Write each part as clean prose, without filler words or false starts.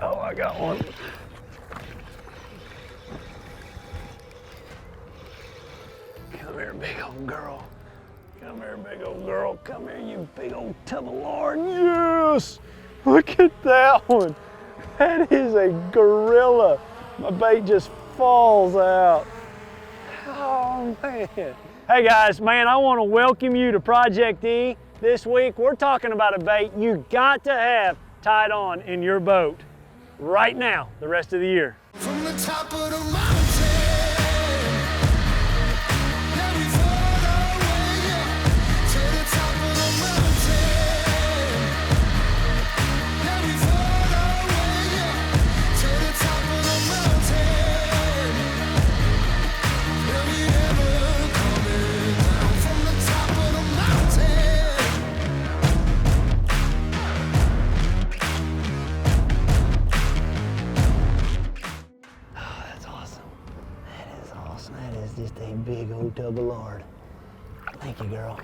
Oh, I got one. Come here, big old girl. Come here, big old girl. Come here, you big old tub of lard. Yes! Look at that one. That is a gorilla. My bait just falls out. Oh, man. Hey, guys, man, I want to welcome you to Project E. This week, we're talking about a bait you got to have tied on in your boat right now, the rest of the year. From the top of the mountain, yeah, we fought our way up to the top of the mountain. Yeah, we fought our way up to the top of the mountain. Yeah, we ever coming down from the top of the mountain. That is just a big old tub of lard. Thank you, girl.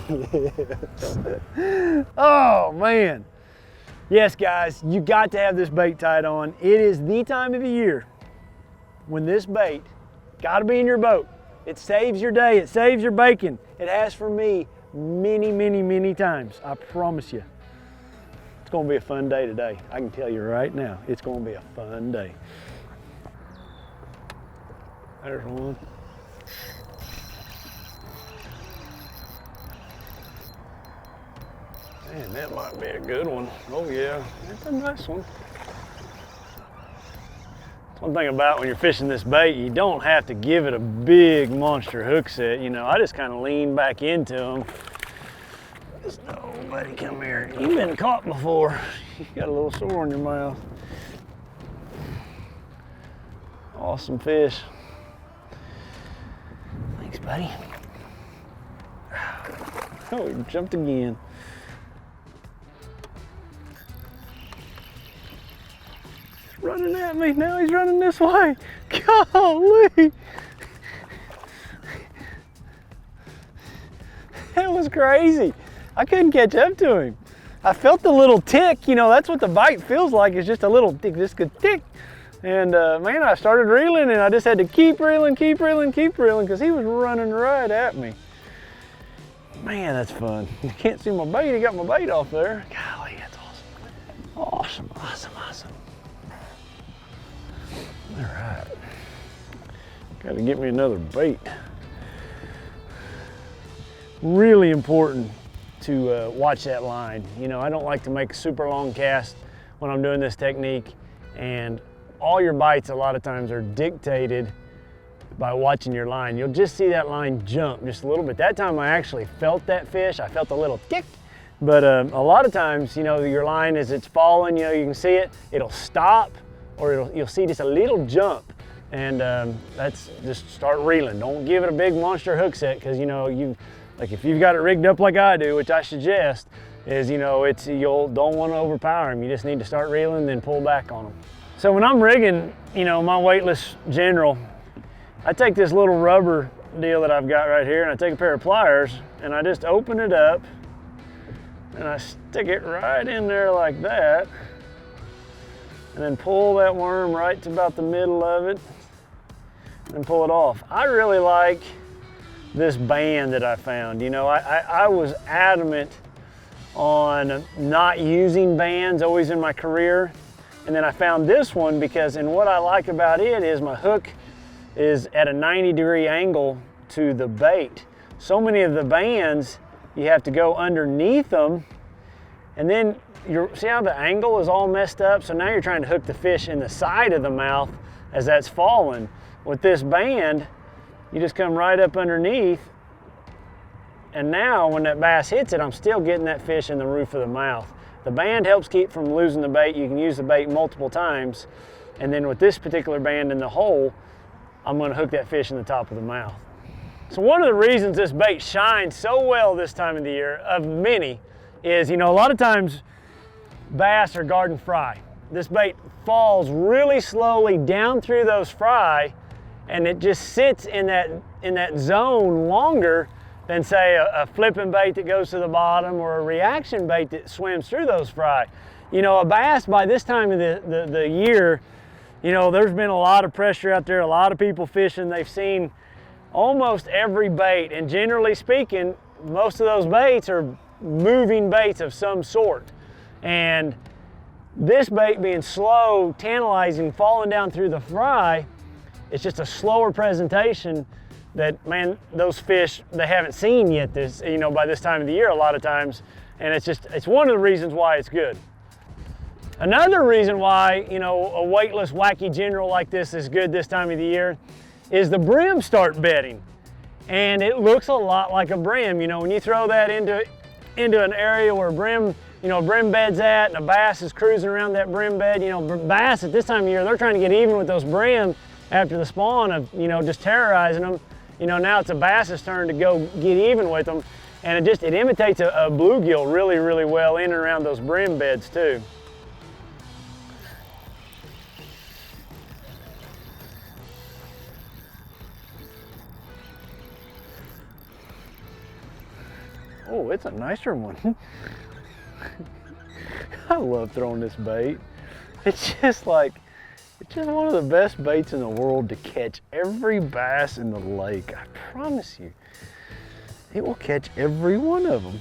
Yes. Oh, man. Yes, guys, you got to have this bait tied on. It is the time of the year when this bait got to be in your boat. It saves your day. It saves your bacon. It has for me many, many, many times. I promise you. It's going to be a fun day today. I can tell you right now, it's going to be a fun day. There's one. Man, that might be a good one. Oh yeah, that's a nice one. That's one thing about when you're fishing this bait, you don't have to give it a big monster hook set. You know, I just kind of lean back into them. Just, oh buddy, come here. You've been caught before. You got a little sore in your mouth. Awesome fish. Thanks, buddy. Oh, he jumped again. He's running at me. Now he's running this way. Golly. That was crazy. I couldn't catch up to him. I felt the little tick. You know, that's what the bite feels like. It's just a little tick, just a tick. And man, I started reeling and I just had to keep reeling because he was running right at me. Man, that's fun. You can't see my bait. He got my bait off there. Golly, that's awesome. Awesome. All right. Got to get me another bait. Really important to watch that line. You know, I don't like to make a super long cast when I'm doing this technique, and all your bites a lot of times are dictated by watching your line. You'll just see that line jump just a little bit. That time I actually felt that fish. I felt a little tick, but a lot of times, you know, your line as it's falling, you know, you can see it, it'll stop, or you'll see just a little jump, and that's just start reeling. Don't give it a big monster hook set, because you know, like if you've got it rigged up like I do, which I suggest, is, you know, don't want to overpower them. You just need to start reeling, then pull back on them. So when I'm rigging, you know, my weightless general, I take this little rubber deal that I've got right here, and I take a pair of pliers and I just open it up and I stick it right in there like that, and then pull that worm right to about the middle of it and pull it off. I really like this band that I found. You know, I was adamant on not using bands always in my career. And then I found this one because, and what I like about it is my hook is at a 90-degree angle to the bait. So many of the bands, you have to go underneath them, and then see how the angle is all messed up? So now you're trying to hook the fish in the side of the mouth as that's falling. With this band, you just come right up underneath, and now when that bass hits it, I'm still getting that fish in the roof of the mouth. The band helps keep from losing the bait. You can use the bait multiple times. And then with this particular band in the hole, I'm gonna hook that fish in the top of the mouth. So one of the reasons this bait shines so well this time of the year, of many, is, you know, a lot of times bass are garden fry. This bait falls really slowly down through those fry, and it just sits in that zone longer than say a flipping bait that goes to the bottom or a reaction bait that swims through those fry. You know, a bass by this time of the year, you know, there's been a lot of pressure out there, a lot of people fishing. They've seen almost every bait, and generally speaking, most of those baits are moving baits of some sort. And this bait being slow, tantalizing, falling down through the fry, it's just a slower presentation that, man, those fish, they haven't seen yet this, you know, by this time of the year a lot of times. And it's one of the reasons why it's good. Another reason why, you know, a weightless Wacky General like this is good this time of the year is the brims start bedding. And it looks a lot like a brim. You know, when you throw that into an area where brim bed's at and a bass is cruising around that brim bed, you know, bass at this time of year, they're trying to get even with those brim after the spawn of, you know, just terrorizing them. You know, now it's a bass's turn to go get even with them. And it imitates a bluegill really, really well in and around those brim beds too. Oh, it's a nicer one. I love throwing this bait. It's just one of the best baits in the world to catch every bass in the lake. I promise you, it will catch every one of them.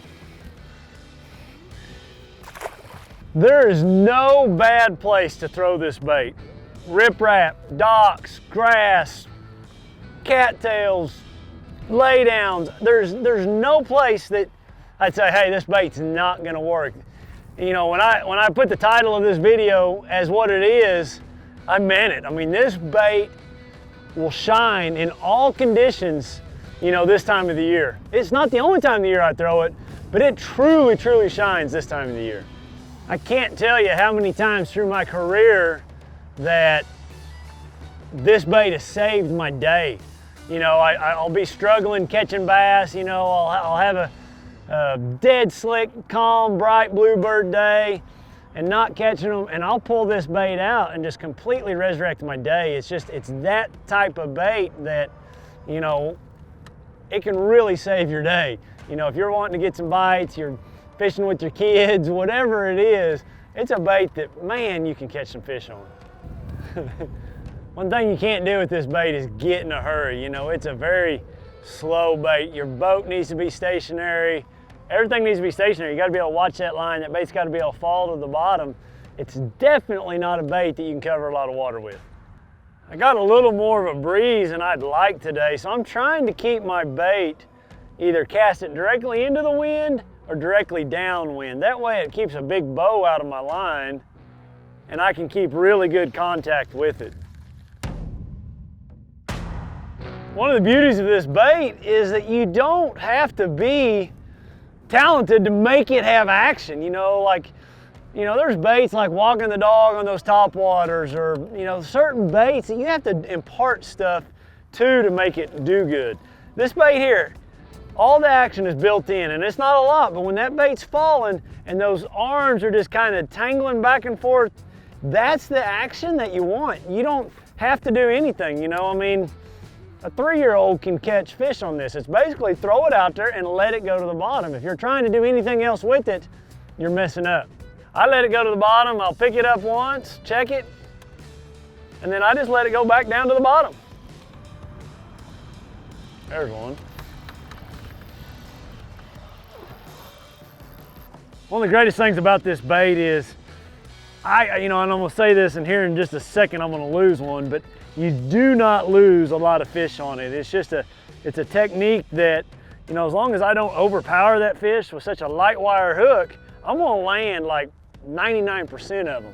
There is no bad place to throw this bait. Riprap, docks, grass, cattails, laydowns. There's no place that I'd say, hey, this bait's not gonna work. You know, when I put the title of this video as what it is, I meant it. I mean, this bait will shine in all conditions, you know, this time of the year. It's not the only time of the year I throw it, but it truly, truly shines this time of the year. I can't tell you how many times through my career that this bait has saved my day. You know, I'll be struggling catching bass, you know, I'll have a dead slick, calm, bright bluebird day and not catching them, and I'll pull this bait out and just completely resurrect my day. It's that type of bait that, you know, it can really save your day. You know, if you're wanting to get some bites, you're fishing with your kids, whatever it is, it's a bait that, man, you can catch some fish on. One thing you can't do with this bait is get in a hurry. You know, it's a very slow bait. Your boat needs to be stationary. Everything needs to be stationary. You gotta be able to watch that line. That bait's gotta be able to fall to the bottom. It's definitely not a bait that you can cover a lot of water with. I got a little more of a breeze than I'd like today, so I'm trying to keep my bait, either cast it directly into the wind or directly downwind. That way it keeps a big bow out of my line and I can keep really good contact with it. One of the beauties of this bait is that you don't have to be talented to make it have action. You know, like, you know, there's baits like walking the dog on those top waters, or, you know, certain baits that you have to impart stuff to make it do good. This bait here, all the action is built in, and it's not a lot, but when that bait's falling and those arms are just kind of tangling back and forth, that's the action that you want. You don't have to do anything, you know. I mean, a 3-year-old can catch fish on this. It's basically throw it out there and let it go to the bottom. If you're trying to do anything else with it, you're messing up. I let it go to the bottom, I'll pick it up once, check it, and then I just let it go back down to the bottom. There's one. One of the greatest things about this bait is, you know, and I'm gonna say this, and here in just a second I'm gonna lose one, but you do not lose a lot of fish on it. It's a technique that, you know, as long as I don't overpower that fish with such a light wire hook, I'm gonna land like 99% of them.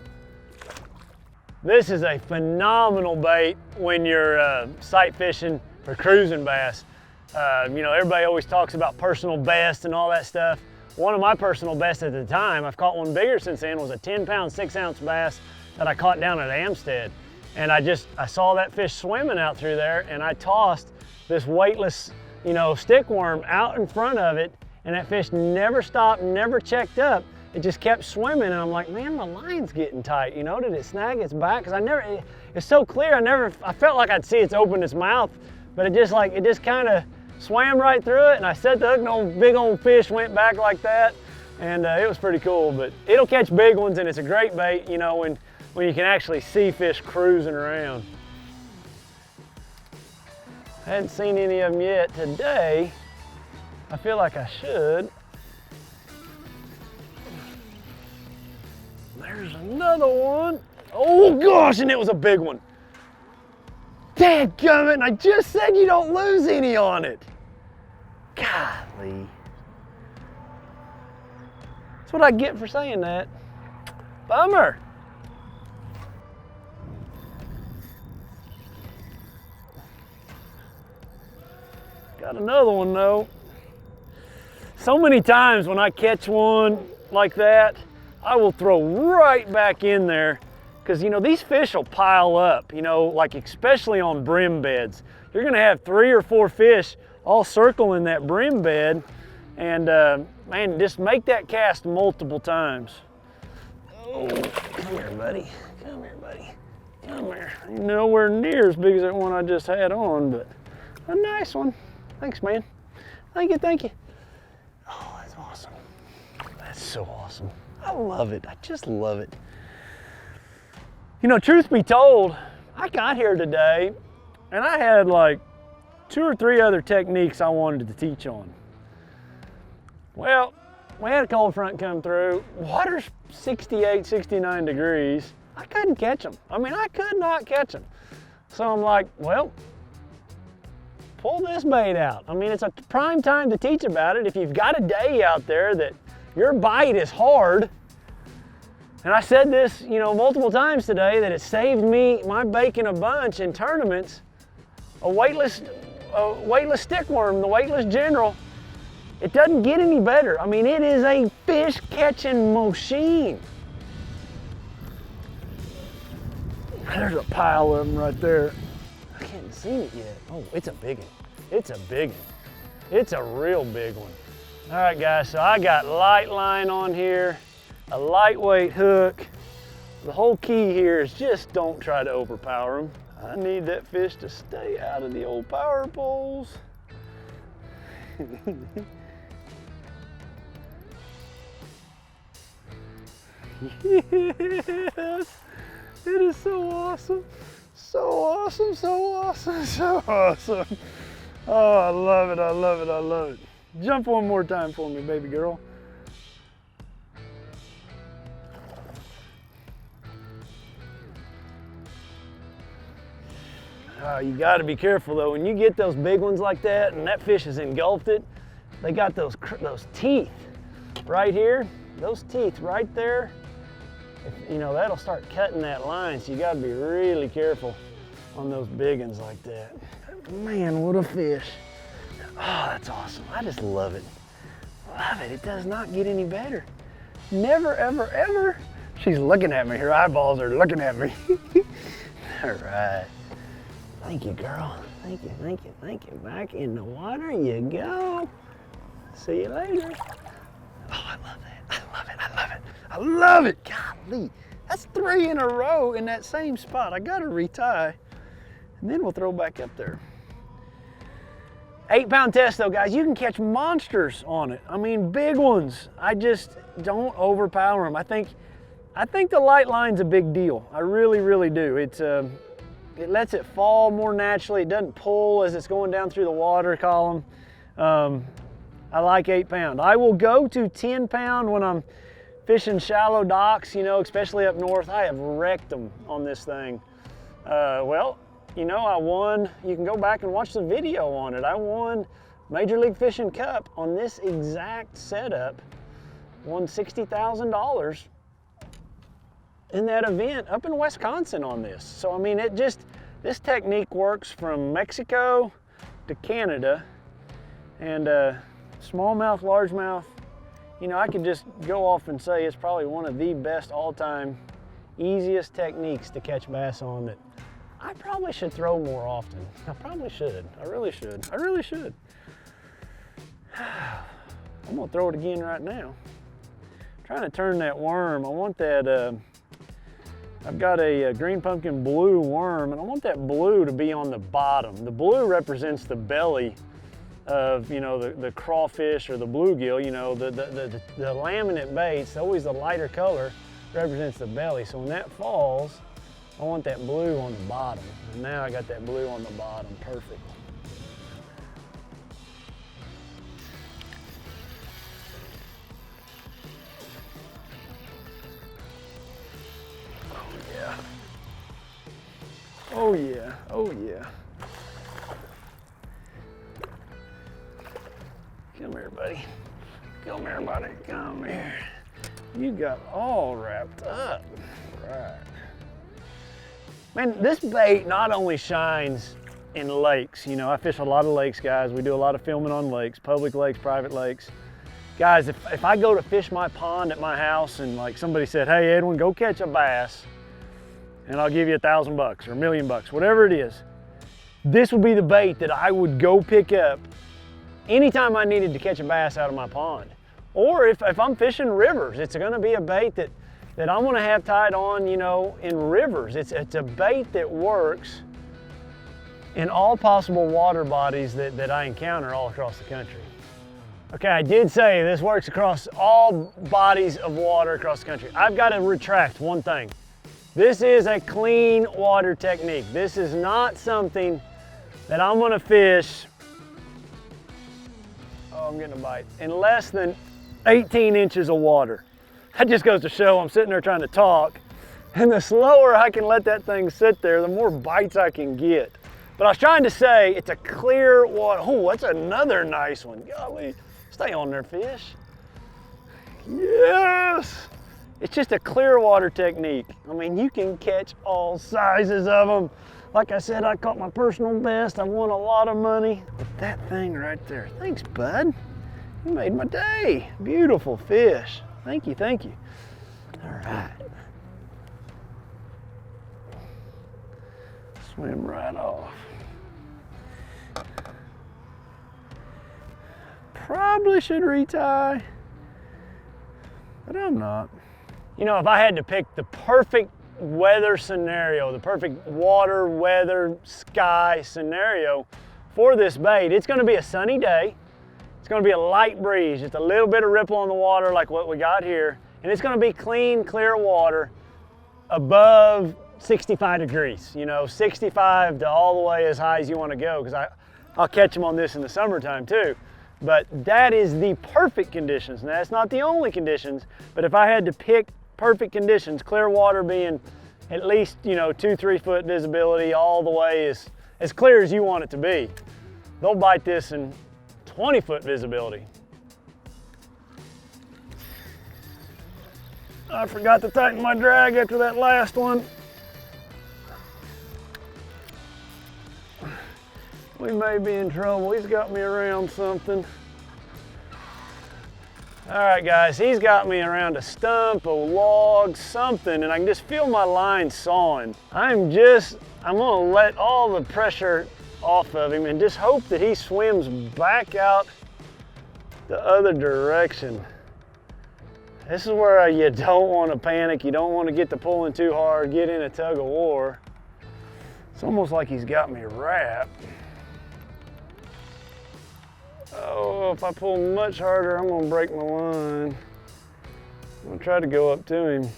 This is a phenomenal bait when you're sight fishing for cruising bass. You know, everybody always talks about personal best and all that stuff. One of my personal bests at the time, I've caught one bigger since then, was a 10-pound, 6-ounce bass that I caught down at Amstead. And I saw that fish swimming out through there, and I tossed this weightless, you know, stick worm out in front of it, and that fish never stopped, never checked up. It just kept swimming, and I'm like, man, my line's getting tight. You know, did it snag its back? Because it's so clear, I felt like I'd see it open its mouth, but it just kind of swam right through it, and I set the hook, and old big old fish went back like that. And it was pretty cool, but it'll catch big ones, and it's a great bait, you know, when you can actually see fish cruising around. I hadn't seen any of them yet today. I feel like I should. There's another one. Oh gosh, and it was a big one. Dadgummit, I just said you don't lose any on it. Golly. That's what I get for saying that. Bummer. Got another one though. So many times when I catch one like that, I will throw right back in there, because you know, these fish will pile up, you know, like especially on brim beds. You're gonna have 3 or 4 fish all circling that brim bed, and man, just make that cast multiple times. Oh, come here, buddy. Come here, buddy. Come here. Nowhere near as big as that one I just had on, but a nice one. Thanks, man. Thank you, thank you. Oh, that's awesome. That's so awesome. I love it. I just love it. You know, truth be told, I got here today and I had like 2 or 3 other techniques I wanted to teach on. Well, we had a cold front come through. Water's 68, 69 degrees. I couldn't catch them. I mean, I could not catch them. So I'm like, well, pull this bait out. I mean, it's a prime time to teach about it. If you've got a day out there that your bite is hard, and I said this, you know, multiple times today, that it saved me my bacon a bunch in tournaments. A weightless stickworm, the weightless general, it doesn't get any better. I mean, it is a fish catching machine. There's a pile of them right there. I can't see it yet. Oh, it's a big one. It's a big one. It's a real big one. All right, guys, so I got light line on here, a lightweight hook. The whole key here is just don't try to overpower them. I need that fish to stay out of the old power poles. Yes, it is so awesome. So awesome, so awesome, so awesome. Oh, I love it, I love it, I love it. Jump one more time for me, baby girl. You gotta be careful though. When you get those big ones like that and that fish has engulfed it, they got those teeth right here, those teeth right there. You know, that'll start cutting that line, so you gotta be really careful on those big ones like that. Man, what a fish. Oh, that's awesome. I just love it. Love it. It does not get any better. Never, ever, ever. She's looking at me. Her eyeballs are looking at me. All right. Thank you, girl. Thank you, thank you, thank you. Back in the water you go. See you later. Oh, I love that. I love it. I love it. I love it. Golly. That's 3 in a row in that same spot. I got to retie, and then we'll throw back up there. 8-pound test though, guys. You can catch monsters on it. I mean, big ones. I just don't overpower them. I think the light line's a big deal. I really, really do. It lets it fall more naturally. It doesn't pull as it's going down through the water column. I like 8-pound. I will go to 10-pound when I'm fishing shallow docks, you know, especially up north. I have wrecked them on this thing. Well, you know, I won. You can go back and watch the video on it. I won Major League Fishing Cup on this exact setup. Won $60,000 in that event up in Wisconsin on this. So I mean, this technique works from Mexico to Canada, and smallmouth, largemouth, you know, I could just go off and say it's probably one of the best all-time easiest techniques to catch bass on that I probably should throw more often. I probably should. I really should. I really should. I'm gonna throw it again right now. I'm trying to turn that worm. I want that, I've got a green pumpkin blue worm, and I want that blue to be on the bottom. The blue represents the belly of, you know, the crawfish or the bluegill, you know, the laminate baits, always the lighter color represents the belly. So when that falls, I want that blue on the bottom. And now I got that blue on the bottom, perfect. Oh yeah. Oh yeah, oh yeah. Come here, buddy. Come here, buddy, come here. You got all wrapped up. Right. Man, this bait not only shines in lakes, you know, I fish a lot of lakes, guys. We do a lot of filming on lakes, public lakes, private lakes. Guys, if I go to fish my pond at my house and like somebody said, hey Edwin, go catch a bass and I'll give you $1,000 or $1 million, whatever it is, this would be the bait that I would go pick up anytime I needed to catch a bass out of my pond. Or if I'm fishing rivers, it's gonna be a bait that I'm gonna have tied on, you know, in rivers. It's a bait that works in all possible water bodies that I encounter all across the country. Okay, I did say this works across all bodies of water across the country. I've got to retract one thing. This is a clean water technique. This is not something that I'm gonna fish, oh, I'm getting a bite, in less than 18 inches of water. That just goes to show I'm sitting there trying to talk, and the slower I can let that thing sit there, the more bites I can get. But I was trying to say it's a clear water. Oh, that's another nice one. Golly, stay on there, fish. Yes! It's just a clear water technique. I mean, you can catch all sizes of them. Like I said, I caught my personal best. I won a lot of money. But that thing right there, thanks, bud. You made my day. Beautiful fish. Thank you, thank you. All right. Swim right off. Probably should retie, but I'm not. You know, if I had to pick the perfect weather scenario, the perfect water, weather, sky scenario for this bait, it's gonna be a sunny day. It's gonna be a light breeze, just a little bit of ripple on the water like what we got here. And it's gonna be clean, clear water above 65 degrees. You know, 65 to all the way as high as you wanna go, because I'll catch them on this in the summertime too. But that is the perfect conditions. Now, it's not the only conditions, but if I had to pick perfect conditions, clear water being at least, you know, 2-3 foot visibility all the way as clear as you want it to be, they'll bite this in 20-foot visibility. I forgot to tighten my drag after that last one. We may be in trouble. He's got me around something. All right, guys, he's got me around a stump, a log, something, and I can just feel my line sawing. I'm gonna let all the pressure off of him and just hope that he swims back out the other direction. This is where you don't want to panic. You don't want to get to pulling too hard, get in a tug of war. It's almost like he's got me wrapped. Oh, if I pull much harder, I'm gonna break my line. I'm gonna try to go up to him.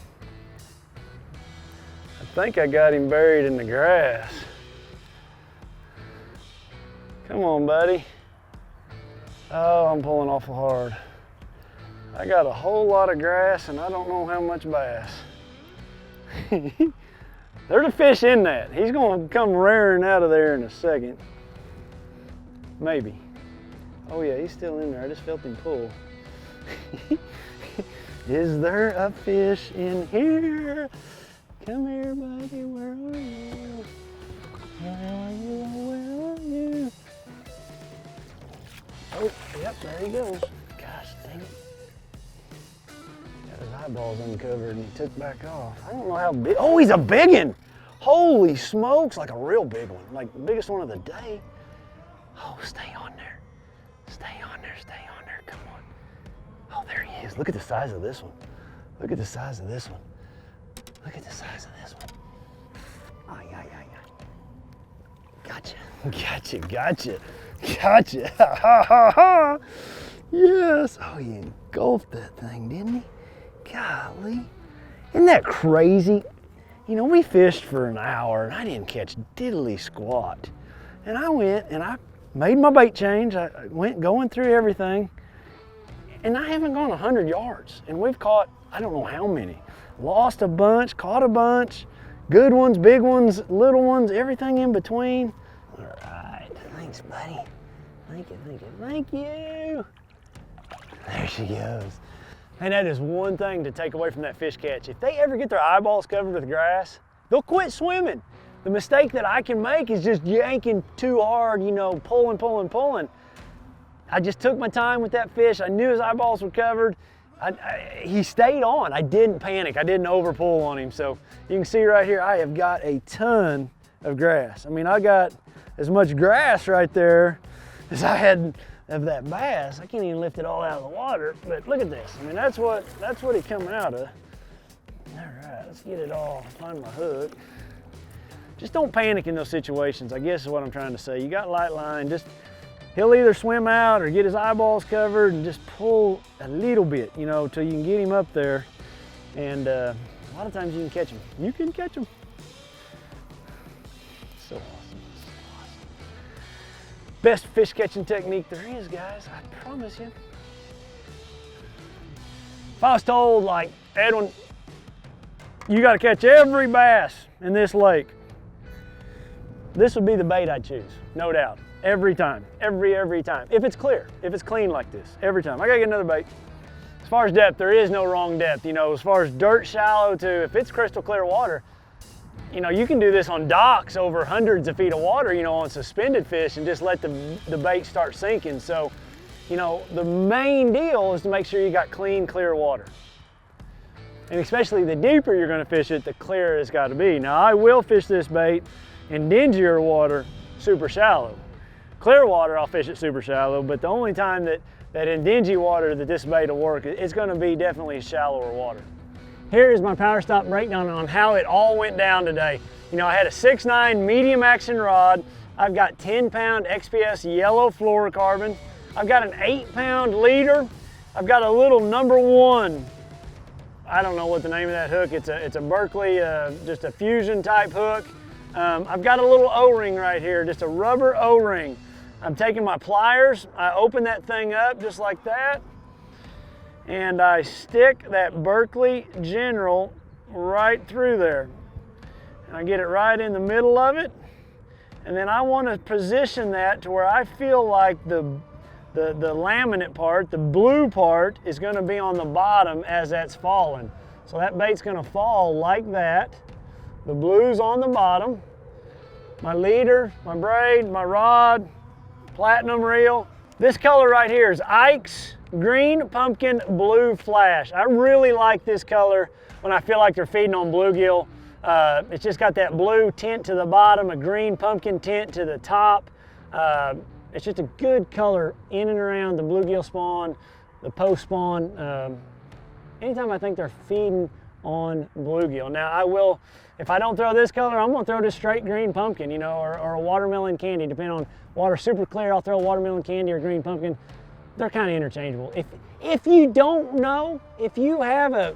I think I got him buried in the grass. Come on, buddy. Oh, I'm pulling awful hard. I got a whole lot of grass and I don't know how much bass. There's a fish in that. He's gonna come rearing out of there in a second. Maybe. Oh yeah, he's still in there. I just felt him pull. Is there a fish in here? Come here, buddy. Where are you? Where are you? Where are you? Oh, yep, there he goes. Gosh dang it. Got his eyeballs uncovered and he took back off. I don't know how big. Oh, he's a big one. Holy smokes, like a real big one. Like the biggest one of the day. Oh, stay on there. Stay on there, stay on there, come on. Oh, there he is. Look at the size of this one. Look at the size of this one. Look at the size of this one. Ay, ay, ay, ay. Gotcha, gotcha, gotcha. Gotcha. Ha ha ha. Yes. Oh, he engulfed that thing, didn't he? Golly. Isn't that crazy? You know, we fished for an hour and I didn't catch diddly squat. And I went and I made my bait change. I went going through everything. And I haven't gone 100 yards. And we've caught, I don't know how many. Lost a bunch, caught a bunch. Good ones, big ones, little ones, everything in between. All right. Thanks, buddy. Thank you, thank you, thank you. There she goes. And that is one thing to take away from that fish catch. If they ever get their eyeballs covered with grass, they'll quit swimming. The mistake that I can make is just yanking too hard, you know, pulling, pulling, pulling. I just took my time with that fish. I knew his eyeballs were covered. He stayed on. I didn't panic. I didn't over pull on him. So you can see right here, I have got a ton of grass. I mean, I got as much grass right there as I had of that bass. I can't even lift it all out of the water, but look at this. I mean, that's what it come out of. All right, let's get it all, find my hook. Just don't panic in those situations, I guess is what I'm trying to say. You got light line, just, he'll either swim out or get his eyeballs covered and just pull a little bit, you know, till you can get him up there. And a lot of times you can catch him. You can catch him. So awesome. Best fish catching technique there is, guys, I promise you. If I was told, like, Edwin, you gotta catch every bass in this lake, this would be the bait I'd choose, no doubt. Every time, every time. If it's clear, if it's clean like this, every time. I gotta get another bait. As far as depth, there is no wrong depth. You know, as far as dirt shallow to, if it's crystal clear water, you know, you can do this on docks over hundreds of feet of water, you know, on suspended fish and just let the bait start sinking. So, you know, the main deal is to make sure you got clean, clear water. And especially the deeper you're gonna fish it, the clearer it's gotta be. Now, I will fish this bait in dingier water, super shallow. Clear water, I'll fish it super shallow, but the only time that in dingy water that this bait will work, it's gonna be definitely shallower water. Here is my power stop breakdown on how it all went down today. You know, I had a 6'9" medium action rod. I've got 10-pound XPS yellow fluorocarbon. I've got an 8-pound leader. I've got a little #1. I don't know what the name of that hook. It's a Berkley, just a fusion type hook. I've got a little O-ring right here, just a rubber O-ring. I'm taking my pliers. I open that thing up just like that. And I stick that Berkley General right through there. And I get it right in the middle of it. And then I want to position that to where I feel like the laminate part, the blue part, is going to be on the bottom as that's falling. So that bait's going to fall like that. The blue's on the bottom. My leader, my braid, my rod, platinum reel. This color right here is Ike's Green Pumpkin Blue Flash. I really like this color when I feel like they're feeding on bluegill. It's just got that blue tint to the bottom, a green pumpkin tint to the top. It's just a good color in and around the bluegill spawn, the post spawn. Anytime I think they're feeding on bluegill. Now I will, if I don't throw this color, I'm gonna throw just straight green pumpkin, you know, or a watermelon candy, depending on water super clear, I'll throw watermelon candy or green pumpkin. They're kind of interchangeable. If you don't know, if you have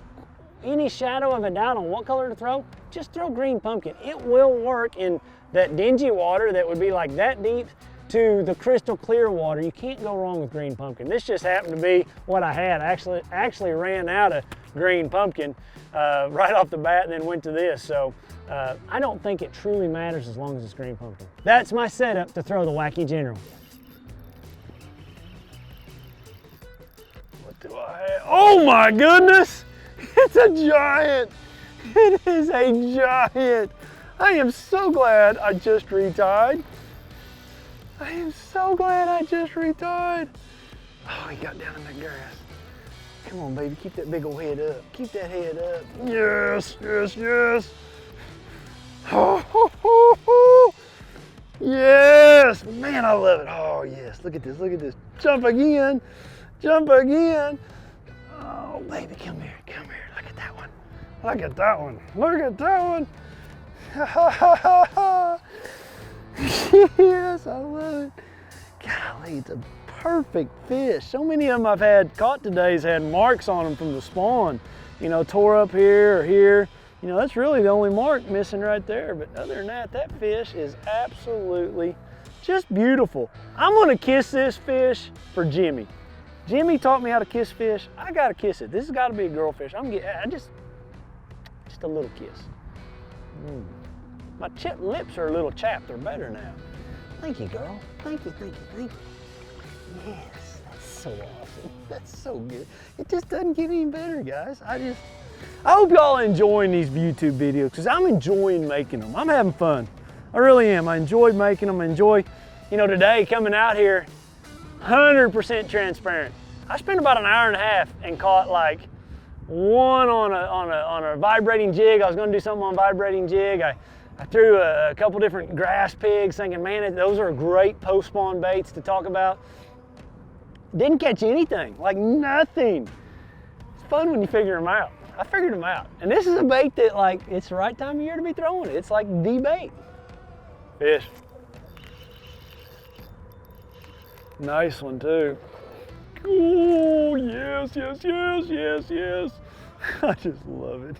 any shadow of a doubt on what color to throw, just throw green pumpkin. It will work in that dingy water that would be like that deep to the crystal clear water. You can't go wrong with green pumpkin. This just happened to be what I had. I actually ran out of green pumpkin right off the bat and then went to this. So I don't think it truly matters as long as it's green pumpkin. That's my setup to throw the Wacky General. What do I have? Oh my goodness! It's a giant! It is a giant! I am so glad I just retied. I am so glad I just retied. Oh, he got down in that grass. Come on, baby, keep that big old head up. Keep that head up. Yes, yes, yes. Oh, ho, ho, ho. Yes, man, I love it. Oh, yes, look at this, look at this. Jump again, jump again. Oh, baby, come here, look at that one. Look at that one, look at that one. Ha, ha, ha, ha, ha. Yes, I love it. Golly, it's a perfect fish. So many of them I've had caught today's had marks on them from the spawn. You know, tore up here or here. You know, that's really the only mark missing right there. But other than that, that fish is absolutely just beautiful. I'm gonna kiss this fish for Jimmy. Jimmy taught me how to kiss fish. I gotta kiss it. This has gotta be a girl fish. Just a little kiss. My lips are a little chapped. They're better now. Thank you, girl. Thank you, thank you, thank you. Yes, that's so awesome. That's so good. It just doesn't get any better, guys. I hope y'all are enjoying these YouTube videos because I'm enjoying making them. I'm having fun. I really am. I enjoy making them. I enjoy, you know, today coming out here, 100% transparent. I spent about an hour and a half and caught like one on a vibrating jig. I was going to do something on vibrating jig. I threw a couple different grass pigs thinking, man, those are great post-spawn baits to talk about. Didn't catch anything, like nothing. It's fun when you figure them out. I figured them out. And this is a bait that, like, it's the right time of year to be throwing it. It's like the bait. Fish. Nice one too. Oh, yes, yes, yes, yes, yes. I just love it.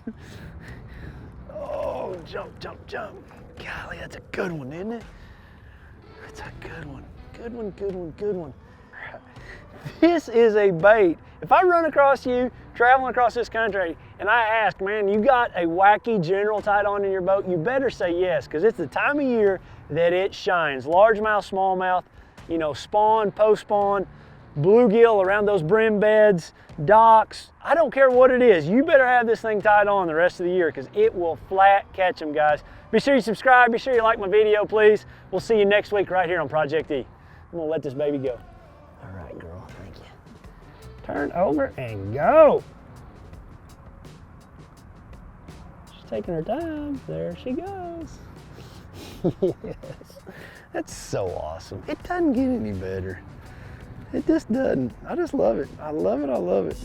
Oh, jump, jump, jump. Golly, that's a good one, isn't it? That's a good one. Good one, good one, good one. This is a bait. If I run across you traveling across this country and I ask, man, you got a Wacky General tied on in your boat, you better say yes, because it's the time of year that it shines. Largemouth, smallmouth, you know, spawn, post-spawn, bluegill around those brim beds, docks. I don't care what it is. You better have this thing tied on the rest of the year because it will flat catch them, guys. Be sure you subscribe. Be sure you like my video, please. We'll see you next week right here on Project E. I'm going to let this baby go. All right, girl. Thank you. Turn over and go. She's taking her time. There she goes. Yes. That's so awesome. It doesn't get any better. It just doesn't. I just love it. I love it. I love it.